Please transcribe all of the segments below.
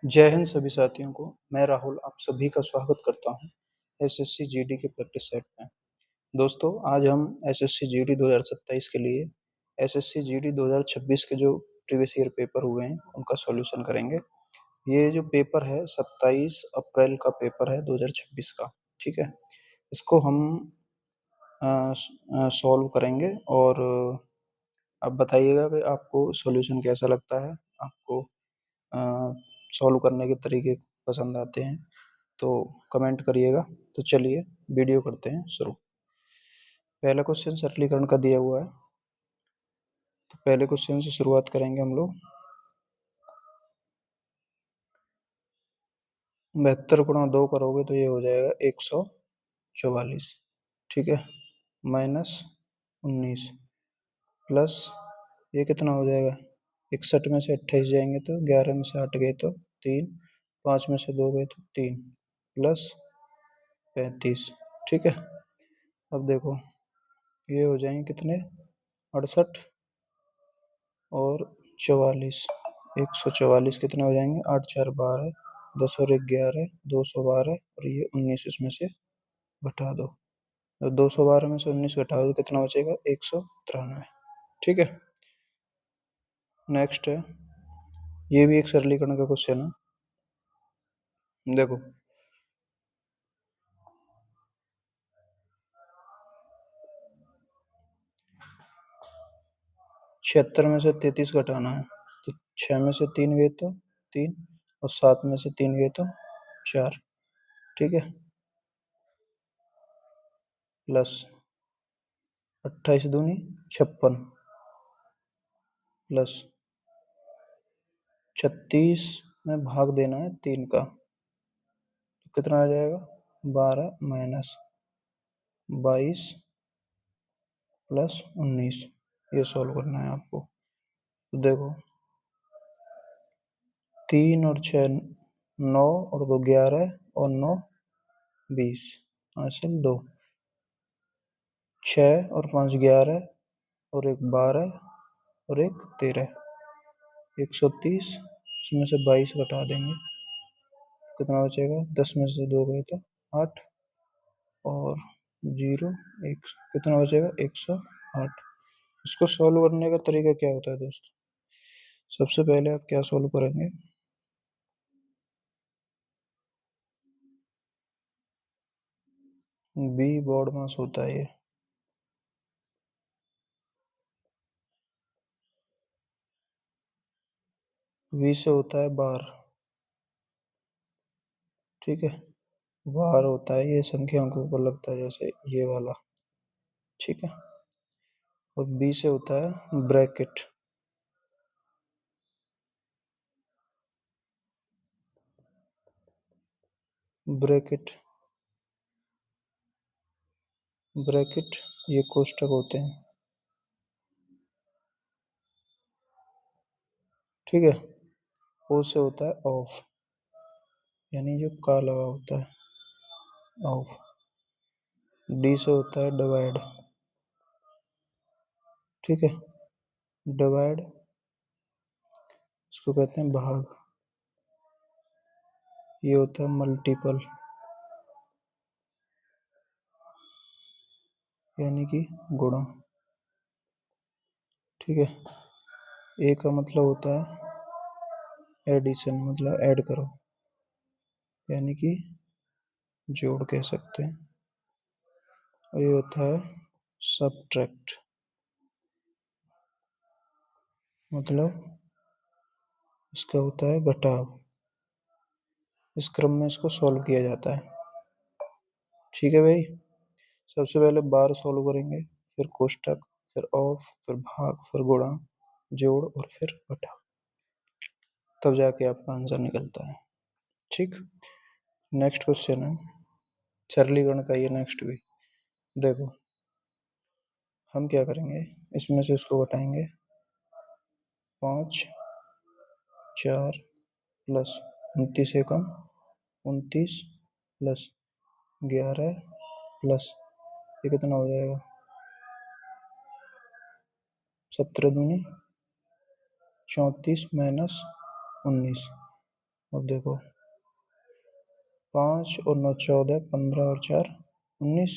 जय हिंद सभी साथियों को। मैं राहुल आप सभी का स्वागत करता हूं एसएससी जीडी के प्रैक्टिस सेट में। दोस्तों आज हम एसएससी जीडी 2027 के लिए एसएससी जीडी 2026 के जो प्रीवियस ईयर पेपर हुए हैं उनका सॉल्यूशन करेंगे। ये जो पेपर है 27 अप्रैल का पेपर है 2026 का। ठीक है, इसको हम सॉल्व करेंगे और आप बताइएगा कि आपको सॉल्यूशन कैसा लगता है, आपको सॉल्व करने के तरीके पसंद आते हैं तो कमेंट करिएगा। तो चलिए वीडियो करते हैं शुरू। पहला क्वेश्चन सरलीकरण का दिया हुआ है, तो पहले क्वेश्चन से शुरुआत करेंगे हम लोग। 72 गुणा 2 करोगे तो ये हो जाएगा 144। ठीक है, माइनस 19 प्लस ये कितना हो जाएगा, 61 में से 28 जाएंगे तो 11 में से 8 गए तो 3, 5 में से 2 गए तो 3 प्लस 35। ठीक है, अब देखो ये हो जाएंगे कितने, 68 और 44, 144 कितने हो जाएंगे, 8 4 12, 10 और 1 11, 212 और ये 19 इसमें से घटा दो। तो 212 में से 19 घटा दो कितना बचेगा, 193। ठीक है, नेक्स्ट है, ये भी एक सरलीकरण का क्वेश्चन है। देखो 76 में से 33 घटाना है, तो 6 में से 3 गए तो 3 और 7 में से 3 गए तो 4। ठीक है, प्लस 28 दूनी 56 प्लस 36 में भाग देना है 3 का, तो कितना आ जाएगा, 12 माइनस 22 प्लस 19। ये सॉल्व करना है आपको। तो देखो 3 और 6 9 और 2 11 और 9 20 हासिल 2, 6 और 5 11 और 1 12 और 1 13, 130। इसमें से 22 घटा देंगे कितना बचेगा, 10 में से 2 गए तो 8 और 0 1, कितना बचेगा 108। इसको सॉल्व करने का तरीका क्या होता है दोस्तों, सबसे पहले आप क्या सॉल्व करेंगे, बी बॉड मास होता है ये, वी से होता है बार। ठीक है, बार होता है ये संख्याओं के ऊपर लगता है जैसे ये वाला। ठीक है, और बी से होता है ब्रैकेट। ब्रैकेट ब्रैकेट ये कोष्टक होते हैं। ठीक है, ओ से होता है ऑफ, यानी जो का लगा होता है ऑफ। डी से होता है डिवाइड। ठीक है, डिवाइड इसको कहते हैं भाग, ये होता है मल्टीपल, यानी कि गुणा। ठीक है, ए का मतलब होता है एडिशन, मतलब ऐड करो, यानी कि जोड़ कह सकते हैं। और ये होता है सबट्रैक्ट, मतलब इसका होता है घटाव। इस क्रम में इसको सॉल्व किया जाता है। ठीक है भाई, सबसे पहले बार सॉल्व करेंगे, फिर कोष्टक, फिर ऑफ, फिर भाग, फिर गुणा, जोड़ और फिर घटाव, तब जाके आपका आंसर निकलता है। ठीक, नेक्स्ट क्वेश्चन है सरलीकरण का, ये नेक्स्ट भी देखो। हम क्या करेंगे, इसमें से इसको घटाएंगे, 5 4 प्लस 29 एकम 29 प्लस 11 प्लस ये कितना हो जाएगा, 17 दूनी 34 माइनस 19। अब देखो 5 और 9 14, 15 और 4 19,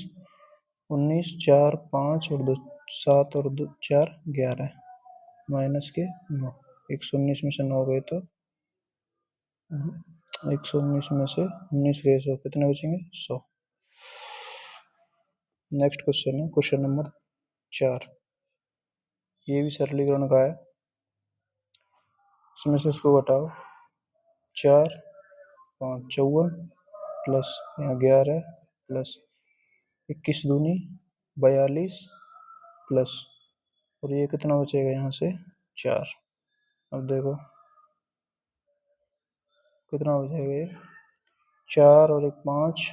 19 4 5 और 2 7 और 2 4 11 माइनस के 9। 119 में से 9 गए तो 119 में से 19 गए 100, कितने बचेंगे 100। नेक्स्ट क्वेश्चन है क्वेश्चन नंबर 4। ये भी सरलीकरण का है, इसमें से इसको घटाओ। 4 5 54 प्लस यहाँ 11 प्लस 21 दूनी 42 प्लस, और ये कितना बचेगा यहाँ से 4। अब देखो कितना हो जाएगा ये 4 और 1 5,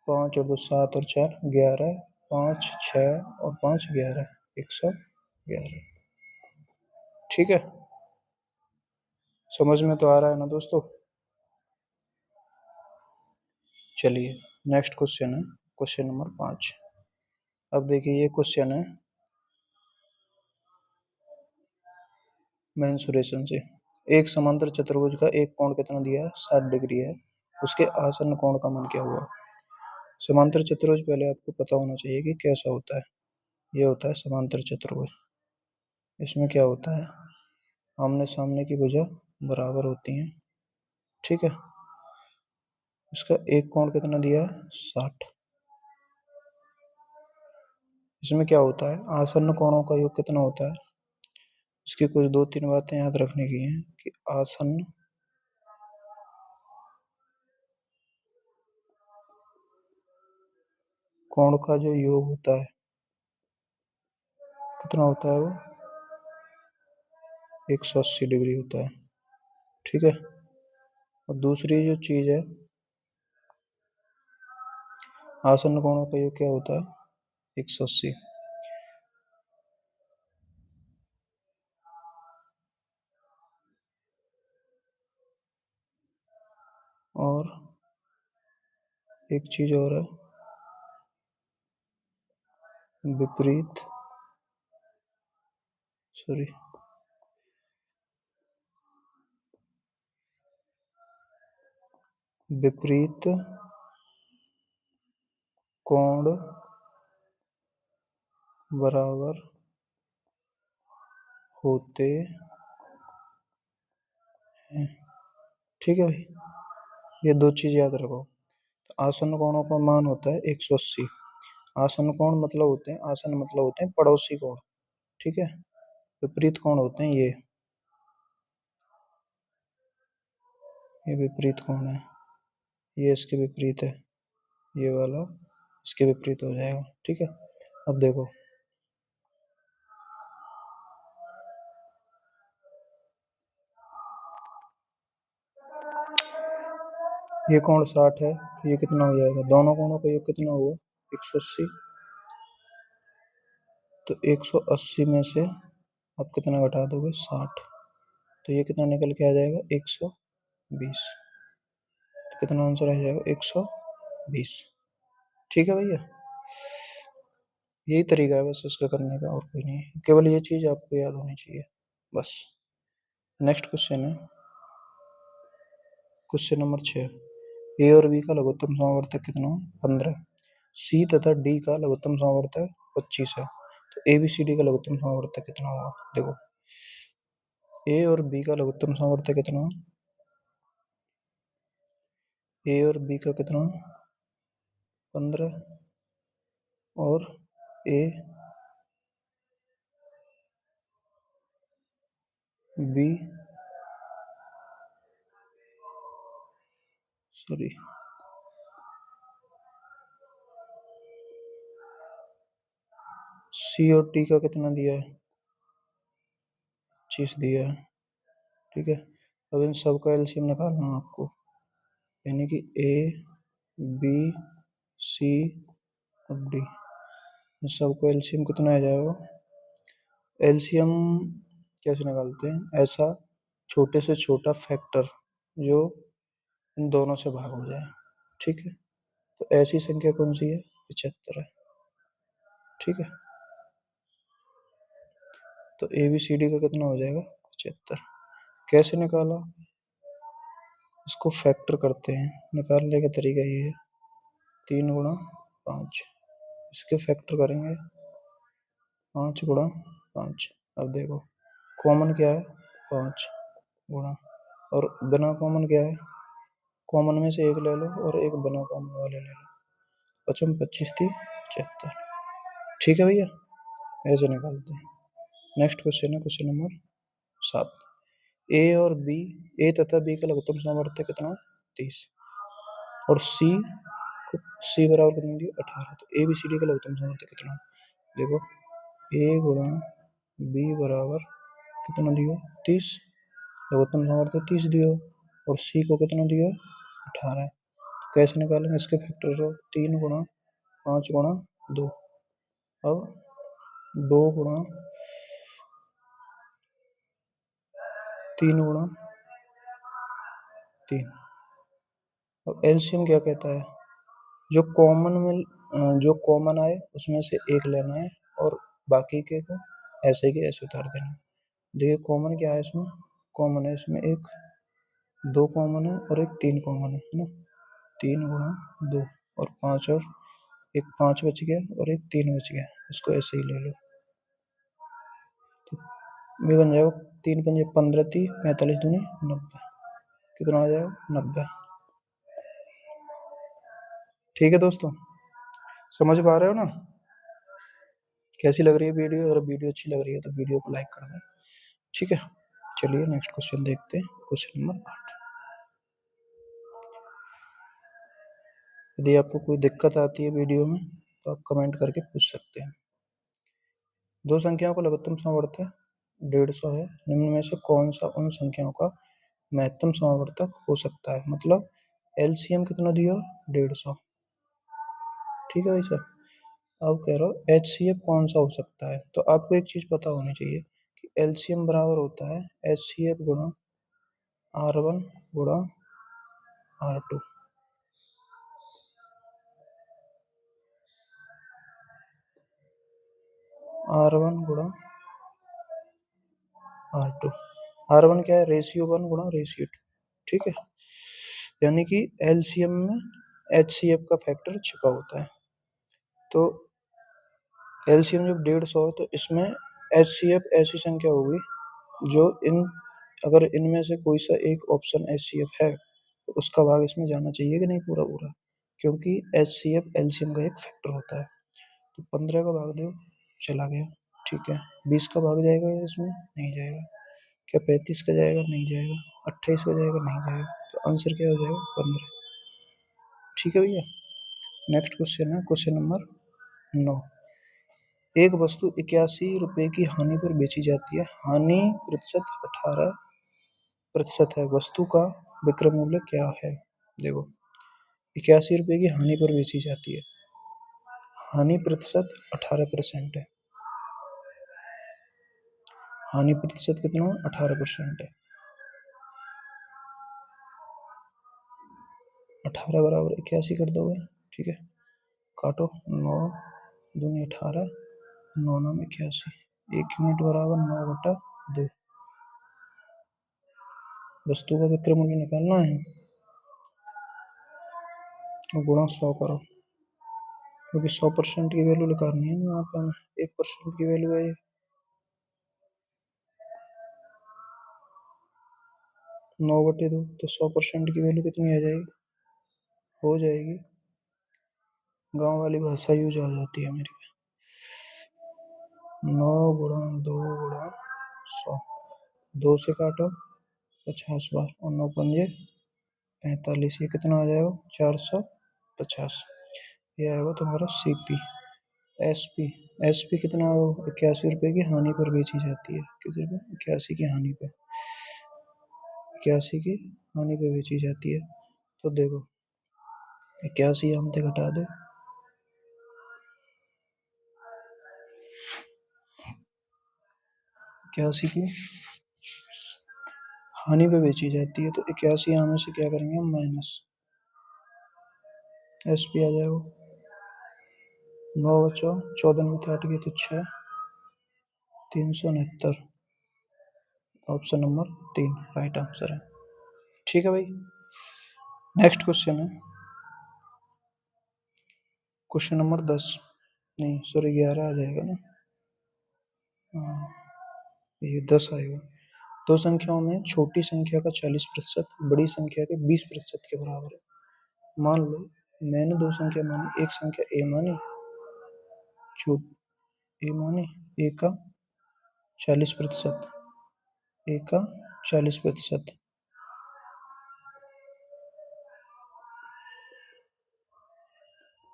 5 और 2 7 और 4 11, 5 6 और 5 11, 111। ठीक है, समझ में तो आ रहा है ना दोस्तों। चलिए नेक्स्ट क्वेश्चन है क्वेश्चन नंबर 5। अब देखिए ये क्वेश्चन है मेंसुरेशन से। एक समांतर चतुर्भुज का एक कोण कितना दिया है 60 डिग्री है, उसके आसन्न कोण का मान क्या हुआ। समांतर चतुर्भुज पहले आपको पता होना चाहिए कि कैसा होता है। ये होता है समांतर चतुर्भुज। इसमें क्या होता है, आमने सामने की भुजा बराबर होती हैं। ठीक है, इसका एक कोण कितना दिया है 60। इसमें क्या होता है, आसन्न कोणों का योग कितना होता है। इसकी कुछ 2-3 बातें याद रखने की हैं कि आसन्न कोण का जो योग होता है कितना होता है, वो 180 डिग्री होता है। ठीक है, और दूसरी जो चीज है, आसन्न कोणों का योग क्या होता है 180। और एक चीज और है, विपरीत सॉरी विपरीत कोण बराबर होते हैं। ठीक है भाई, ये दो चीज याद रखो। आसन्न कोणों का मान होता है 180। आसन्न कोण मतलब होते हैं, आसन्न मतलब होते हैं पड़ोसी कोण। ठीक है, विपरीत कोण होते हैं ये विपरीत कोण है, ये इसके विपरीत है, ये वाला इसके विपरीत हो जाएगा। ठीक है, अब देखो ये कोण 60 है, तो ये कितना हो जाएगा, दोनों कोणों का योग कितना हुआ 180। तो 180 में से आप कितना घटा दोगे 60, तो ये कितना निकल के आ जाएगा 120। तो कितना आंसर आ जाएगा 120। ठीक है भैया, यही तरीका है बस इसका करने का, और कोई नहीं है, केवल ये चीज आपको याद होनी चाहिए बस। नेक्स्ट क्वेश्चन है क्वेश्चन नंबर 6। ए और बी का लघुत्तम समावर्तक कितना है 15। सी तथा डी का लघुत्तम समावर्तक 25 है, तो ए बी सी डी का लघुत्तम समावर्तक कितना होगा। देखो ए और बी का लघुत्तम समावर्तक कितना है, ए और बी का कितना 15, और ए बी सॉरी सी और डी का कितना दिया है 25 दिया है। ठीक है, अब इन सबका एलसीएम निकालना है आपको, यानी कि ए बी सी और डी, इन सबको एलसीएम कितना आ जाएगा। एलसीएम कैसे निकालते हैं, ऐसा छोटे से छोटा फैक्टर जो इन दोनों से भाग हो जाए। ठीक है, तो ऐसी संख्या कौन सी है 75 है। ठीक है, तो ए बी सी डी का कितना हो जाएगा 75। कैसे निकाला, इसको फैक्टर करते हैं। निकालने का तरीका ये है, 3 × 5, इसके फैक्टर करेंगे 5 × 5। अब देखो कॉमन क्या है, 5 गुणा, और बिना कॉमन क्या है, कॉमन में से एक ले लो और एक बिना कॉमन वाले ले लो, 55 25 30 75। ठीक है भैया, ऐसे निकालते हैं। नेक्स्ट क्वेश्चन है क्वेश्चन नंबर 7। ए और बी, ए तथा बी का लघुत्तम सामर्थ्य कितना, 30, और सी बराबर कितना दिया, 18। तो ए बी सी डी का लघुत्तम सामर्थ्य कितना, देखो ए गुणा बी बराबर कितना दियो, 30, लघुत्तम सामर्थ्य 30 दियो, और सी को कितना दिया, 18। कैसे निकालेंगे, इसके फैक्टर को 3 × 5 × 2। अब 2 × 3 × 3। अब एलसीएम क्या कहता है, जो कॉमन आए उसमें से एक लेना है और बाकी के को ऐसे के ऐसे उतार देना है। देखिए कॉमन क्या है इसमें, कॉमन है इसमें एक 2 कॉमन है और एक 3 कॉमन है ना, 3 × 2 और 5, और एक 5 बच गया और एक 3 बच गया, इसको ऐसे ही ले लो। तो ये बन जाएगा 3 पंजे 15 30 45 दूनी 90, कितना आ जाएगा, 90। ठीक है दोस्तों, समझ पा रहे हो ना, कैसी लग रही है वीडियो, अगर वीडियो अच्छी लग रही है तो वीडियो को लाइक कर दें। ठीक है, चलिए नेक्स्ट क्वेश्चन देखते हैं, क्वेश्चन नंबर 8। यदि आपको कोई दिक्कत आती है वीडियो में तो आप कमेंट करके पूछ सकते हैं। दो संख्याओं का लघुत्तम समावर्तक 150 है, निम्न में से कौन सा उन संख्याओं का महत्तम समावर्तक हो सकता है, मतलब एलसीएम कितना दिया, 150। ठीक है भाई साहब, अब कह रहा हूँ एचसीएफ कौन सा हो सकता है, तो आपको एक चीज पता होनी चाहिए कि एलसीएम बराबर होता है एचसीएफ गुणा R1 गुणा R2। R1 गुणा R2, R1 क्या है, रेशियो 1 गुणा रेशियो 2। ठीक है, यानी कि एलसीएम में एचसीएफ का फैक्टर छिपा होता है। तो एलसीएम जब 150 है तो इसमें एचसीएफ ऐसी संख्या होगी जो अगर इनमें से कोई सा एक ऑप्शन एचसीएफ है तो उसका भाग इसमें जाना चाहिए कि नहीं, पूरा पूरा, क्योंकि एचसीएफ एलसीएम का एक फैक्टर होता है। तो 15 का भाग दो, चला गया। ठीक है, 20 का भाग जाएगा इसमें, नहीं जाएगा। क्या 35 का जाएगा, नहीं जाएगा। 28 का जाएगा, नहीं जाएगा। तो आंसर क्या हो जाएगा, 15। ठीक है भैया, नेक्स्ट क्वेश्चन है क्वेश्चन नंबर 9। एक वस्तु 81 रुपए की हानि पर बेची जाती है, हानि प्रतिशत 18% है, वस्तु का विक्रय मूल्य क्या है। देखो 81 रुपए की हानि पर बेची जाती है, हानि प्रतिशत 18% है, हानि प्रतिशत कितना, 18% है। 18 बराबर 81 कर दोगे, ठीक है, काटो, 9 दूनी 18, 9 9 81, 1 यूनिट बराबर 9/2। वस्तु का विक्रय मूल्य निकालना है और गुणा 100 करो, क्योंकि 100% की वैल्यू निकालनी है यहाँ पे हमें, 1% की वैल्यू है ये। 9/2, तो 100% की वैल्यू कितनी आ जाएगी, हो जाएगी, गांव वाली भाषा यूज आ जाती है मेरी। 9 × 2 × 100, 2 से काटो 50 बार, और 9 पंजे 45, ये कितना आ जाएगा, 450। ये आएगा तुम्हारा सीपी। एसपी, एसपी कितना होगा, 81 रुपए की हानि पर बेची जाती है, किस रुपए, 81 की हानि पे, 81 की हानि पे बेची जाती है। तो देखो 81 हम से घटा दो, 81 की हानि पे बेची जाती है, तो 81 यहाँ में से क्या करेंगे हम, माइनस, एस पी आ जाएगा। 9 बचो, 14 में 8 की तो 6, 369, ऑप्शन नंबर 3 राइट आंसर है। ठीक है भाई, नेक्स्ट क्वेश्चन है क्वेश्चन नंबर 10, नहीं सॉरी 11 आ जाएगा ना, हाँ ये 10 आएगा। दो संख्याओं में छोटी संख्या का 40% बड़ी संख्या के 20% के बराबर है। मान लो मैंने दो संख्या मानी, एक संख्या ए मानी, ए मानी, ए का 40%, ए का 40%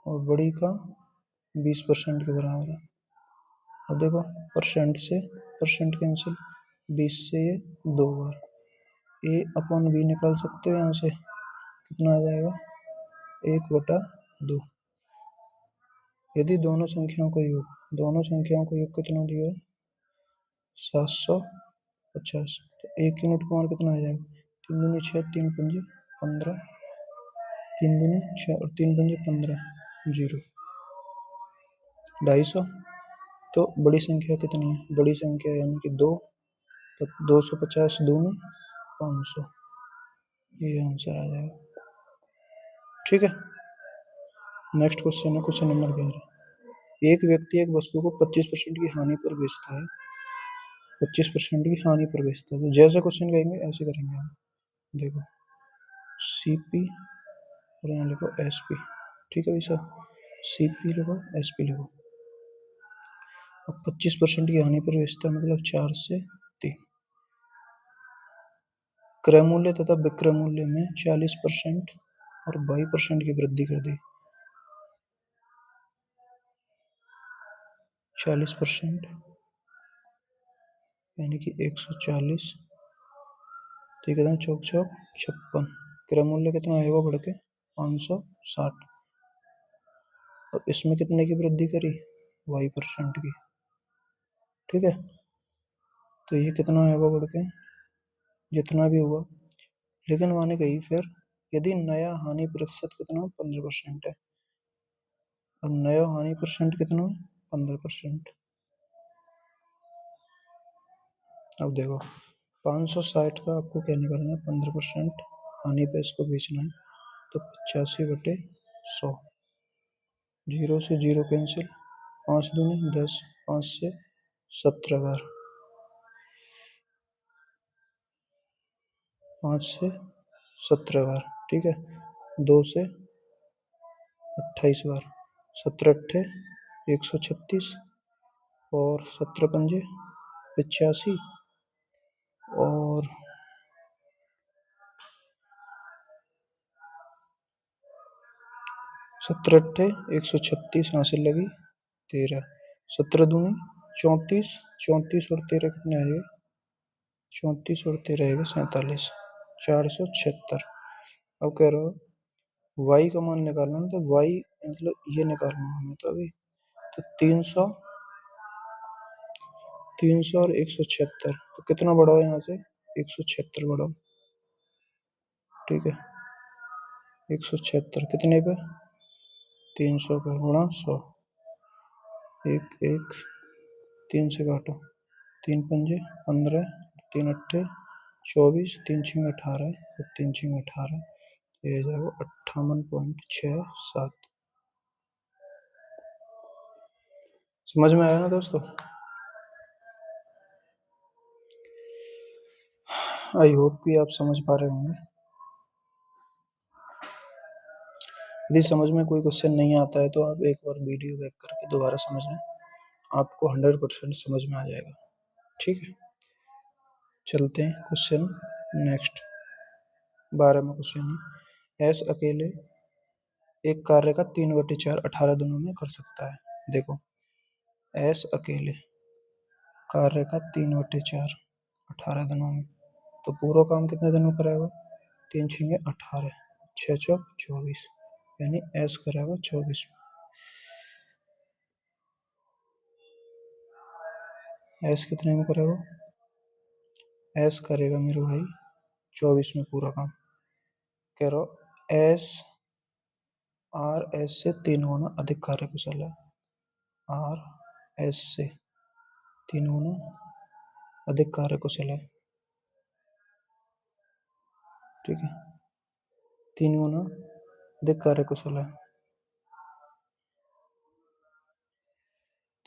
और बड़ी का 20% के बराबर है। अब देखो परसेंट से परसेंट कैंसिल, 20 से ये 2 बार ए अपॉन बी निकाल सकते हो यहाँ से, कितना आ जाएगा 1/2। यदि दोनों संख्याओं का योग कितना दिया है 750, तो एक यूनिट का मान कितना आ जाएगा, 3 दूनी 6, 3 पंजे 15, 3 दूनी 6 और 3 पंजे 15, 0, 250। तो बड़ी संख्या कितनी है, बड़ी संख्या यानी कि 2, तो 250 दूनी 500, ये आंसर आ जाएगा। ठीक है, नेक्स्ट क्वेश्चन है क्वेश्चन नंबर 11। एक व्यक्ति एक वस्तु को 25% की हानि पर बेचता है, 25% की हानि पर बेचता है, तो जैसे क्वेश्चन कहेंगे ऐसे करेंगे हम। देखो CP और यहाँ लिखो SP, ठीक है भाई साहब, CP लिखो SP लिखो। अब 25% की हानि पर बेचता है मतलब 4 से 3। क्रय मूल्य तथा विक्रय मूल्य में 40% और 22% की वृद्धि कर दी। 40% यानी कि 140, तो ये कहते हैं चौक चौक 56। क्रय मूल्य कितना आएगा बढ़ के 560, और इसमें कितने की वृद्धि करी 22% की। ठीक है, तो ये कितना आएगा बढ़ के जितना भी हुआ, लेकिन माने गई फिर यदि नया हानि प्रतिशत कितना 15% है, और नया हानि परसेंट कितना है 15%। अब देखो 560 का आपको क्या निकालना है 15% हानि पे इसको बेचना है, तो 85/100, 0 से 0 कैंसिल, 5 दूनी 10, 5 से 17 बार, 5 से 17 बार, ठीक है, 2 से 28 बार, 17 अट्ठे 136 और 17 पंजे 85 और 17 अट्ठे 136 हासिल लगी 13, 17 दूनी 34, 34 और 13 कितने आएंगे 34 और 13 आएगा 47, 476। अब कह रहा हो वाई का मान निकालना है, तो वाई मतलब ये निकालना है हमें, तो अभी तो 300 और 176, तो कितना बढ़ाओ यहाँ से 176 बढ़ाओ, ठीक है 176 कितने पे 300 पे गुणा 100, एक एक 3 से काटो, 3 पंजे 15, 3 अट्ठे 24, 3 छिंग 18, 3 छिंग 18, ये जाएगा 58.67। समझ में आया ना दोस्तों? आई होप कि आप समझ पा रहे होंगे। यदि समझ में कोई क्वेश्चन नहीं आता है तो आप एक बार वीडियो बैक करके दोबारा समझ लें, आपको 100% समझ में आ जाएगा। ठीक है, चलते हैं क्वेश्चन नेक्स्ट। 12वां क्वेश्चन है, एस अकेले एक कार्य का 3/4 18 दिनों में कर सकता है। देखो एस अकेले कार्य का 3/4 18 दिनों में, तो पूरा काम कितने दिनों में कराएगा 3 छिंगे 18, 6 चौक 24, यानी एस कराएगा 24 में। एस कितने में करेगा, एस करेगा मेरे भाई 24 में पूरा काम। कह रहा एस आर एस से 3 गुना अधिक कार्यकुशल है, आर एस से 3 गुना अधिक कार्यकुशल है। ठीक है, 3 गुना अधिक कार्यकुशल है।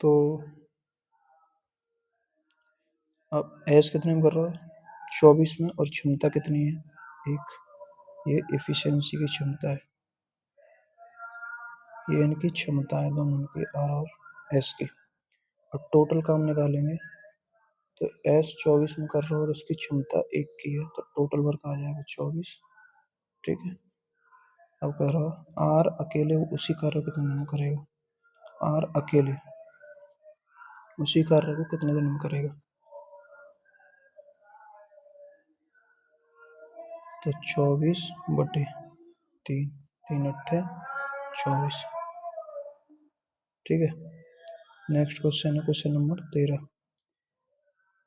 तो अब एस कितने में कर रहा है? 24 में। और क्षमता कितनी है? 1। ये एफिशिएंसी की क्षमता है, ये इनकी क्षमता है दोनों की, आर और एस की। अब टोटल काम निकालेंगे तो एस 24 में कर रहा है और उसकी क्षमता 1 की है, तो टोटल वर्क आ जाएगा 24। ठीक है। अब कह रहा है आर अकेले उसी कार्य को कितने दिन में करेगा? आर अकेले उसी कार्य को कितने दिन में करेगा? तो 24/3, 3 × 8 = 24। ठीक है। नेक्स्ट क्वेश्चन है क्वेश्चन नंबर 13।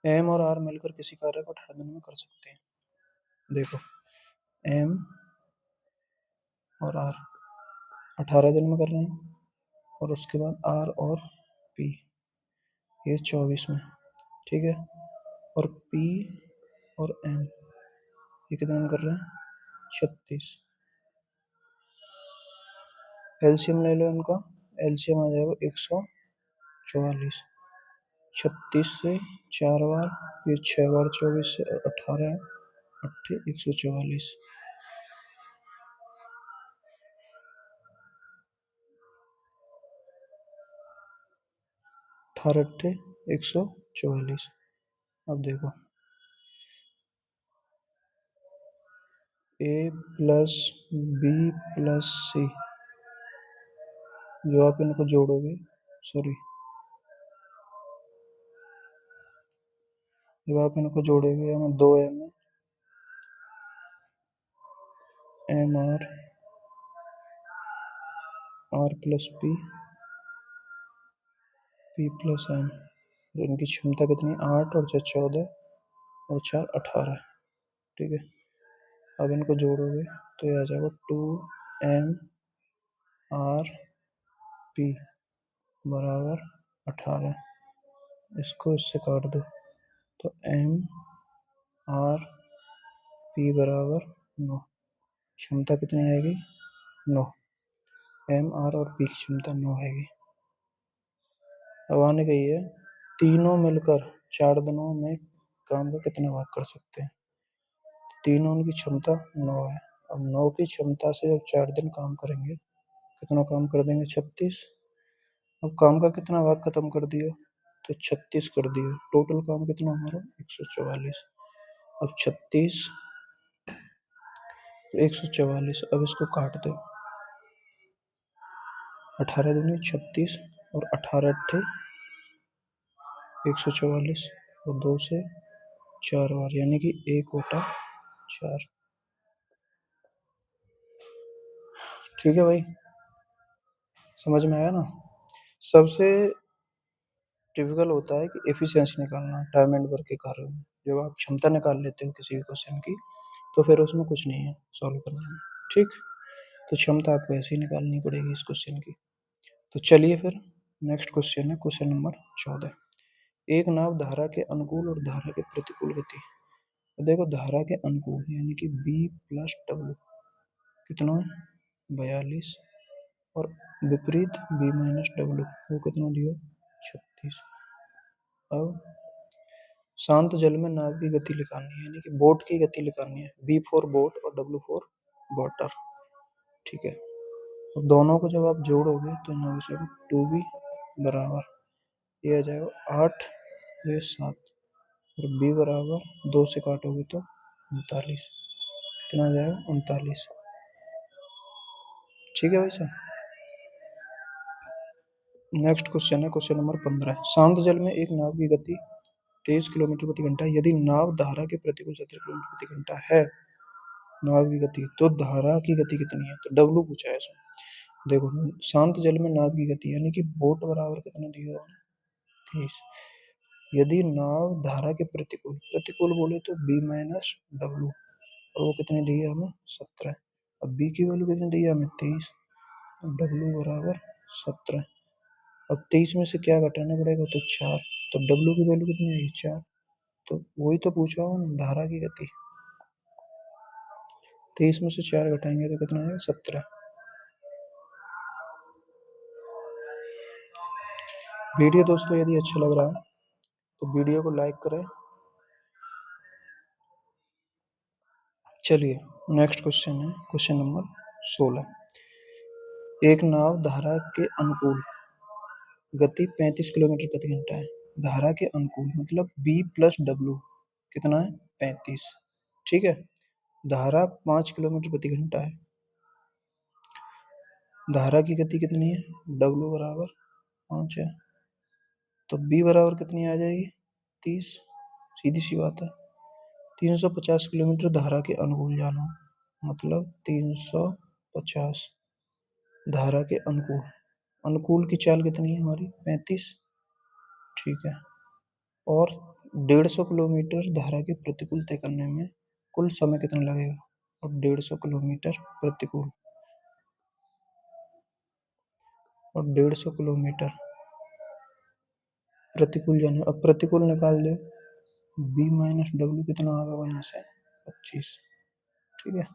एम और आर मिलकर किसी कार्य को 18 दिन में कर सकते हैं। देखो, एम और आर 18 दिन में कर रहे हैं, और उसके बाद आर और पी ये 24 में। ठीक है। और पी और एम ये कितने में कर रहे हैं? 36। एलसीएम ले लो इनका, एलसीएम आ जाएगा 144। 36 से 4 बार, ये 6 बार 24 से, 18 8 144। 18 8 144। अब देखो, ए प्लस बी प्लस सी, जो आप इनको जोड़ोगे, सॉरी, जब आप इनको जोड़ेंगे हमें 2m M R, R plus P plus M, और इनकी क्षमता कितनी? 8 और 6 14 और 4 18। ठीक है। अब इनको जोड़ोगे तो ये आ जाएगा 2m आर पी बराबर 18। इसको इससे काट दो तो एम आर पी बराबर 9। क्षमता कितनी आएगी? 9। एम आर और पी की क्षमता 9 आएगी। अब आने गई है, तीनों मिलकर 4 दिनों में काम का कितना भाग कर सकते हैं? तीनों की क्षमता 9 है। अब 9 की क्षमता से जब 4 दिन काम करेंगे, कितना काम कर देंगे? 36। अब काम का कितना भाग खत्म कर दिया? तो 36 कर दिया। टोटल काम कितना हमारा? 144। अब 36 144, अब इसको काट दो, 18 दूनी 36 और 18 अट्ठे 144, और 2 से 4 बार, यानी कि 1/4। ठीक है भाई, समझ में आया ना? सबसे टिपिकल होता है कि एफिशिएंसी निकालना टाइम एंड वर्क के कार्यों में। जब आप क्षमता निकाल लेते हो किसी भी क्वेश्चन की, तो फिर उसमें कुछ नहीं है सॉल्व करने में। ठीक, तो क्षमता आपको ऐसे ही निकालनी पड़ेगी इस क्वेश्चन की। तो चलिए फिर नेक्स्ट क्वेश्चन है क्वेश्चन नंबर 14। एक नाव धारा के अनुकूल और धारा के प्रतिकूल गति। तो देखो, धारा के अनुकूल यानी कि बी प्लस डब्ल्यू कितना है? 42। और विपरीत बी माइनस डब्ल्यू वो कितना दिया? 36। अब शांत जल में नाव की गति निकालनी है, यानी कि बोट की गति निकालनी है। बी फॉर बोट और डब्ल्यू फॉर वाटर। ठीक है। अब दोनों को जब आप जोड़ोगे तो यहाँ से 2b बराबर, ये आ जाएगा 8, ये 7, और b बराबर 2 से काटोगे तो 39। कितना आ जाएगा? 39। ठीक है भाई साहब। नेक्स्ट क्वेश्चन है क्वेश्चन नंबर 15। शांत जल में एक नाव की गति 23 किलोमीटर प्रति घंटा। यदि नाव धारा के प्रतिकूल 17 किलोमीटर प्रति घंटा है, नाव की गति, तो धारा की गति कितनी है? तो डब्ल्यू पूछा है इसमें। देखो, शांत जल में नाव की गति यानी कि बोट बराबर कितना दिया है? 30। यदि नाव धारा के प्रतिकूल, प्रतिकूल बोले तो बी माइनस डब्ल्यू, और वो कितनी दी है हमें? 17। अब बी की वैल्यू कितनी दी है हमें? 23। डब्ल्यू बराबर 17। अब 23 में से क्या घटाना पड़ेगा? तो 4। तो डब्ल्यू की वैल्यू कितनी आई? 4। तो वही तो पूछा हूँ, धारा की गति। 23 में से 4 घटाएंगे तो कितना आएगा? 17। वीडियो दोस्तों यदि अच्छा लग रहा है तो वीडियो को लाइक करें। चलिए नेक्स्ट क्वेश्चन है, क्वेश्चन नंबर 16। एक नाव धारा के अनुकूल गति 35 किलोमीटर प्रति घंटा है। धारा के अनुकूल मतलब B प्लस डब्ल्यू कितना है? 35। ठीक है। धारा 5 किलोमीटर प्रति घंटा है। धारा की गति कितनी है? W बराबर 5 है, तो B बराबर कितनी आ जाएगी? 30। सीधी सी बात है। 350 किलोमीटर धारा के अनुकूल जाना, मतलब 350 धारा के अनुकूल। अनुकूल की चाल कितनी है हमारी? 35। ठीक है। और 150 किलोमीटर धारा के प्रतिकूल तय करने में कुल समय कितना लगेगा? और 150 किलोमीटर प्रतिकूल और 150 किलोमीटर प्रतिकूल जाने, अब प्रतिकूल निकाल दे। B माइनस डब्ल्यू कितना आ गया यहाँ से? 25। ठीक है।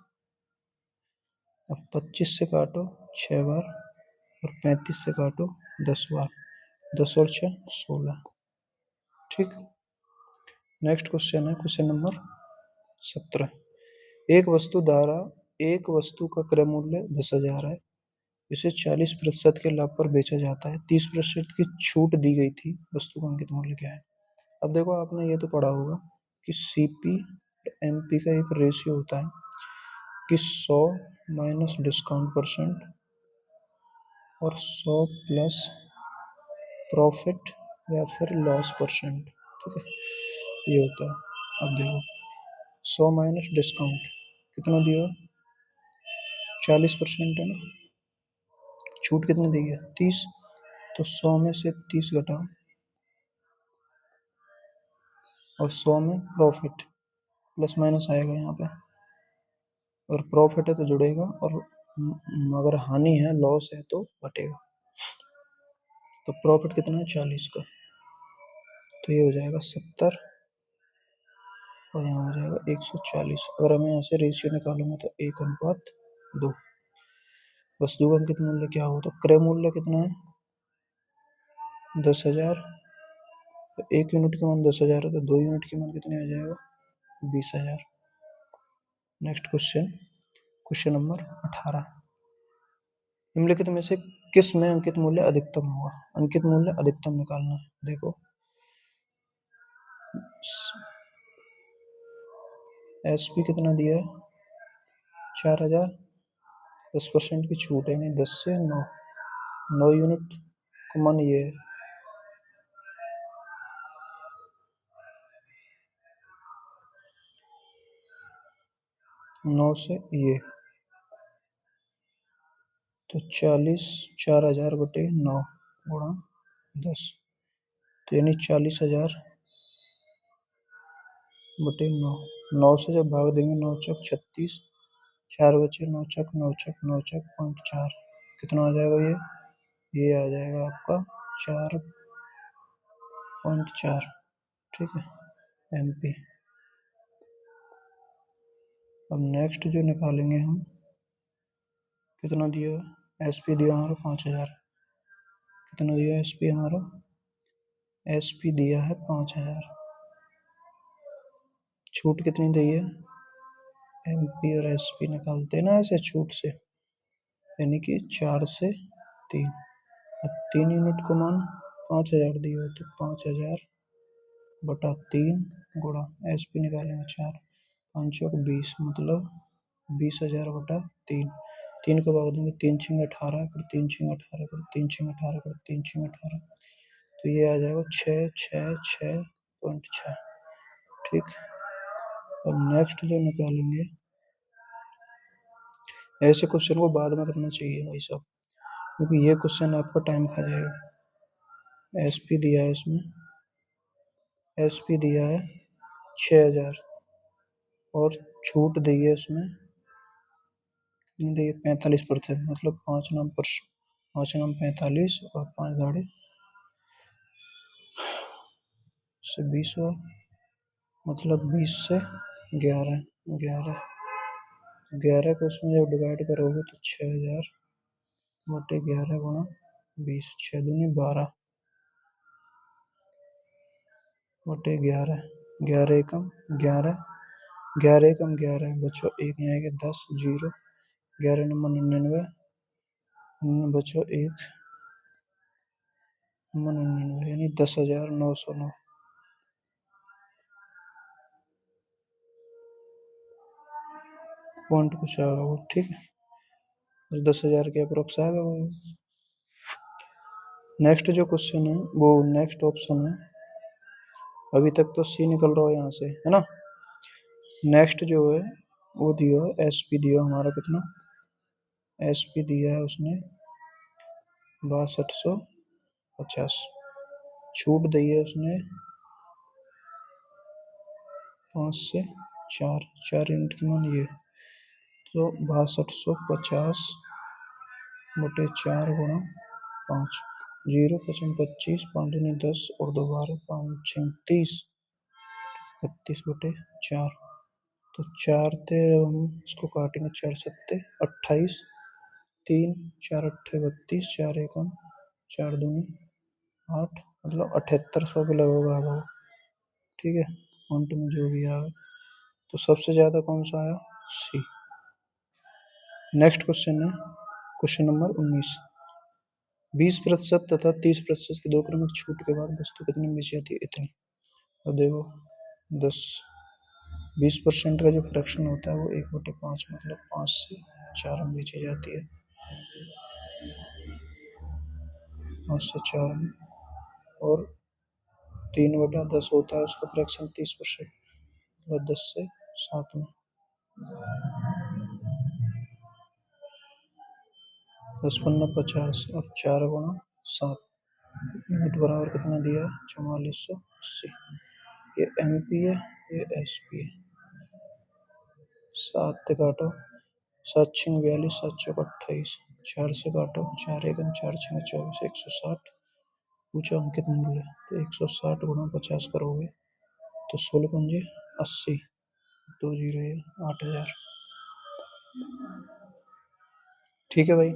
अब 25 से काटो 6 बार और 35 से काटो 10 बार। 10 और 6 16। ठीक। नेक्स्ट क्वेश्चन है क्वेश्चन नंबर 17। एक वस्तु द्वारा एक वस्तु का क्रय मूल्य 10,000 है, इसे 40% के लाभ पर बेचा जाता है, 30% की छूट दी गई थी, वस्तु का अंकित मूल्य क्या है? अब देखो आपने ये तो पढ़ा होगा कि सीपी एमपी का एक रेशियो होता है कि 100 माइनस डिस्काउंट परसेंट और 100 प्लस प्रॉफिट या फिर लॉस परसेंट। ठीक है, ये होता है। अब देखो 100 माइनस डिस्काउंट कितना दिया? 40% है ना। छूट कितनी दी है? 30। तो 100 में से 30 घटाओ और 100 में प्रॉफिट, प्लस माइनस आएगा यहाँ पे। और प्रॉफिट है तो जुड़ेगा, और अगर हानि है, लॉस है तो घटेगा। तो प्रॉफिट कितना है? 40 का, तो ये हो जाएगा 70 और यहाँ हो जाएगा 140। अगर मैं यहाँ से रेशियो निकालूंगा तो 1:2। वस्तु का अंकित मूल्य क्या हो? तो क्रय मूल्य कितना है? 10,000। तो 1 यूनिट की मान 10,000 है, तो 2 यूनिट की मान कितनी आ जाएगा? 20,000। Next question, question number 18। निम्नलिखित में से किस में अंकित मूल्य अधिकतम होगा? अंकित मूल्य अधिकतम निकालना है। देखो एसपी कितना दिया है? 4,000। 10% की छूट है, नहीं 10 से 9, 9 यूनिट का मान ये है। नौ से ये, तो 40, 4,000 बटे 9 गुणा 10, तो यानी 40,000 बटे 9। 9 से जब भाग देंगे 9 चौक 36, 4 बचे, 9 चौक 9 चौक 9 चौक 0.4, कितना आ जाएगा ये आ जाएगा आपका 4.4। ठीक है, एमपी। अब नेक्स्ट जो निकालेंगे हम, कितना दिया है? एसपी दिया हमारा 5,000। कितना दिया एसपी हमारा? एसपी दिया है 5,000। छूट कितनी दी है? एमपी और एसपी निकालते हैं ना ऐसे छूट से, यानी कि 4 से 3। अब 3 यूनिट को मान 5,000 दिया है, तो 5,000 बटा 3 गुणा एसपी निकालेंगे 4, 5 चौक 20, मतलब 20,000 बटा 3। 3 को भाग देंगे, 3 छंग 18, फिर 3 छंग 18, फिर 3 छंग 18, फिर 3 छंग 18, तो ये आ जाएगा 6,6,6.6। ठीक। और नेक्स्ट जो निकालेंगे, ऐसे क्वेश्चन को बाद में करना चाहिए भाई साहब, क्योंकि ये क्वेश्चन आपका टाइम खा जाएगा। एसपी दिया है इसमें, एसपी दिया है 6,000 और छूट दी है इसमें, दी है 45%, मतलब 5 नाम 45 और 5 दाड़े से 20 हुआ, मतलब 20 से 11, 11 11 को उसमें जब डिवाइड करोगे तो 6000 बटे 11 गुणा 20, 6 दूनी 12 बटे 11, 11 एकम 11, 11 एकम 11 बचो एक यहाँ आएगा 10, 0, 11 नंबर 99, बचो एक नंबर 99 यानी 10,909। पॉइंट कुछ आएगा वो, ठीक है, 10,000 के अप्रोक्स आएगा वो। नेक्स्ट जो क्वेश्चन है वो नेक्स्ट ऑप्शन है, अभी तक तो सी निकल रहा है यहाँ से, है ना। नेक्स्ट जो है वो दिया एस पी दिया हमारा, कितना एस पी दिया है उसने 6250, छूट दी है उसने 5 से 4, 4 यूनिट की मान ये, तो 6250 बटे 4 गुणा 5, 0 पचम 25, 5 दूनी 10 और 2 12, 5 6 30, 32 बटे 4, तो 4 थे, हम इसको काटेंगे 4 सत्ते 28, 3 4 अट्ठे 32, 4 एकम 4 दूनी 8, मतलब 7800 के लगभग आ गया, ठीक है, पॉइंट में जो भी आया। तो सबसे ज़्यादा कौन सा आया, सी। नेक्स्ट क्वेश्चन है क्वेश्चन नंबर 19, 20% तथा 30% की दो क्रमिक छूट के बाद वस्तु कितनी में बेची जाती है, इतनी। तो देखो 10, 20% का जो फ्रैक्शन होता है वो 1/5, मतलब 5 से 4 में बेची जाती है, 5 से 4 में, और 3/10 होता है उसका फ्रैक्शन 30%, मतलब 10 से 7 में, 10 पन्ना 50 और 4 गुणा 7, यूनिट बराबर कितना दिया है, 4480। ये एम पी है, ये एस पी है। 7 से काटो, 7 छिंग 42, 7 चौक 28, 4 से काटो, 4 एकम 4 छिंग 24, 160 पूछा अंकित मूल्य, तो 160 गुणा 50 करोगे तो 16 पंजे 80, 2 जीरो 8000, ठीक है भाई।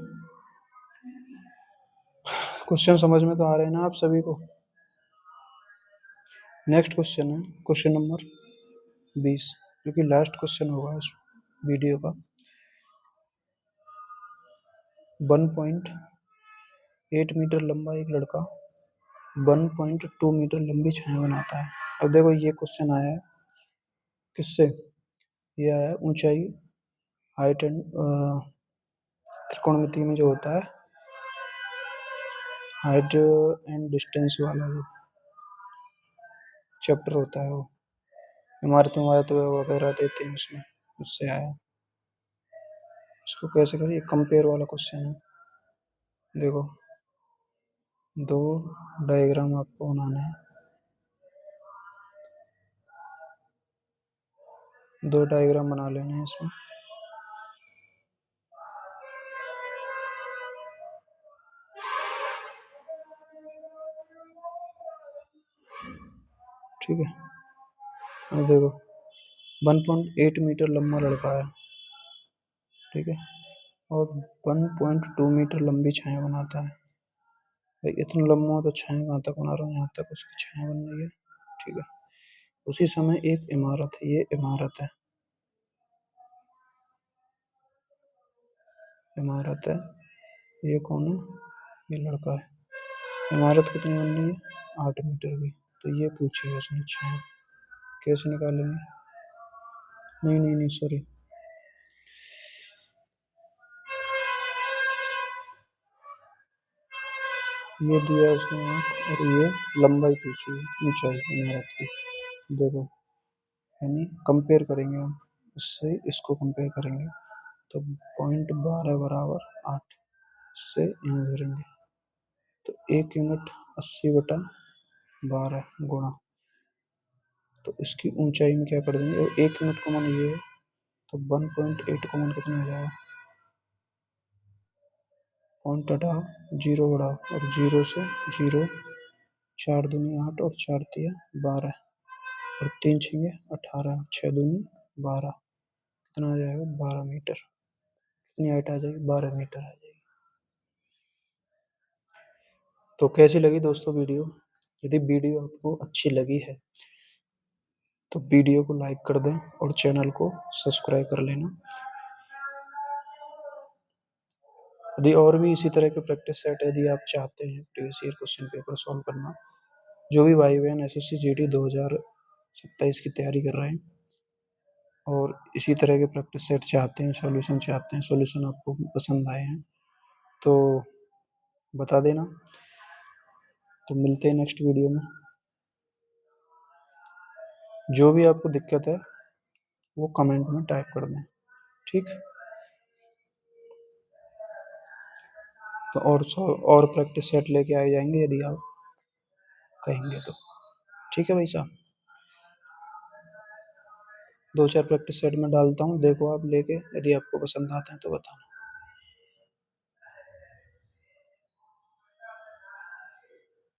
क्वेश्चन समझ में तो आ रहे हैं ना आप सभी को। नेक्स्ट क्वेश्चन है क्वेश्चन नंबर 20, जो कि लास्ट क्वेश्चन होगा इस वीडियो का। 1.8 मीटर लंबा एक लड़का 1.2 मीटर लंबी छाया बनाता है। अब देखो ये क्वेश्चन आया है किससे, ये आया है ऊंचाई, हाइट एंड त्रिकोणमिति में जो होता है हाइट एंड डिस्टेंस वाला जो चैप्टर होता है, वो इमारत वगैरह देते हैं उसमें, उससे आया। इसको कैसे करें, ये कंपेयर वाला क्वेश्चन है। देखो दो डायग्राम आपको बनाना है, दो डायग्राम बना लेने हैं इसमें। ठीक है, अब देखो 1.8 मीटर लंबा लड़का है, ठीक है, और 1.2 मीटर लंबी छाया बनाता है। भाई इतना लंबा तो छाया कहाँ तक बना रहा हूँ, यहाँ तक उसकी छाया बन रही है, ठीक है। उसी समय एक इमारत है, ये इमारत है, इमारत है, ये कौन है, ये लड़का है। इमारत कितनी बन रही है, 8 मीटर की। तो ये पूछी है उसने छाया कैसे निकालेंगे, नहीं नहीं नहीं सॉरी, ये दिया उसने 8 और ये लंबाई पूछी है, ऊंचाई इमारत की। देखो यानी कंपेयर करेंगे हम, इससे इसको कंपेयर करेंगे, तो 0.12 बराबर 8 से यहाँ धरेंगे, तो 1 यूनिट 80/12 गुणा, तो इसकी ऊंचाई में क्या कर देंगे, और 1 यूनिट कॉमन ये है, तो 1.8 कॉमन कितना आ जाएगा, पॉइंट हटाओ, जीरो बढ़ाओ, और जीरो से जीरो, 4 दूनी 8 और 4 तिया 12, और 3 छिंगे 18, 6 दूनी 12, कितना आ जाएगा 12 मीटर। कितनी हाइट आ जाएगी 12 मीटर आ जाएगी। तो कैसी लगी दोस्तों वीडियो? यदि वीडियो आपको अच्छी लगी है तो वीडियो को लाइक कर दें और चैनल को सब्सक्राइब कर लेना। यदि और भी इसी तरह के प्रैक्टिस सेट यदि आप चाहते हैं previous year question paper solve करना, जो भी भाई बहन एसएससी जीडी 2027 की तैयारी कर रहे हैं और इसी तरह के प्रैक्टिस सेट चाहते हैं, सॉल्यूशन चाहते हैं, सॉल्यूशन आपको पसंद आए हैं तो बता देना। तो मिलते हैं नेक्स्ट वीडियो में। जो भी आपको दिक्कत है वो कमेंट में टाइप कर दें, ठीक। तो और प्रैक्टिस सेट लेके आए जाएंगे यदि आप कहेंगे तो, ठीक है भाई साहब। 2-4 प्रैक्टिस सेट में डालता हूँ, देखो आप लेके, यदि आपको पसंद आते हैं तो बताना।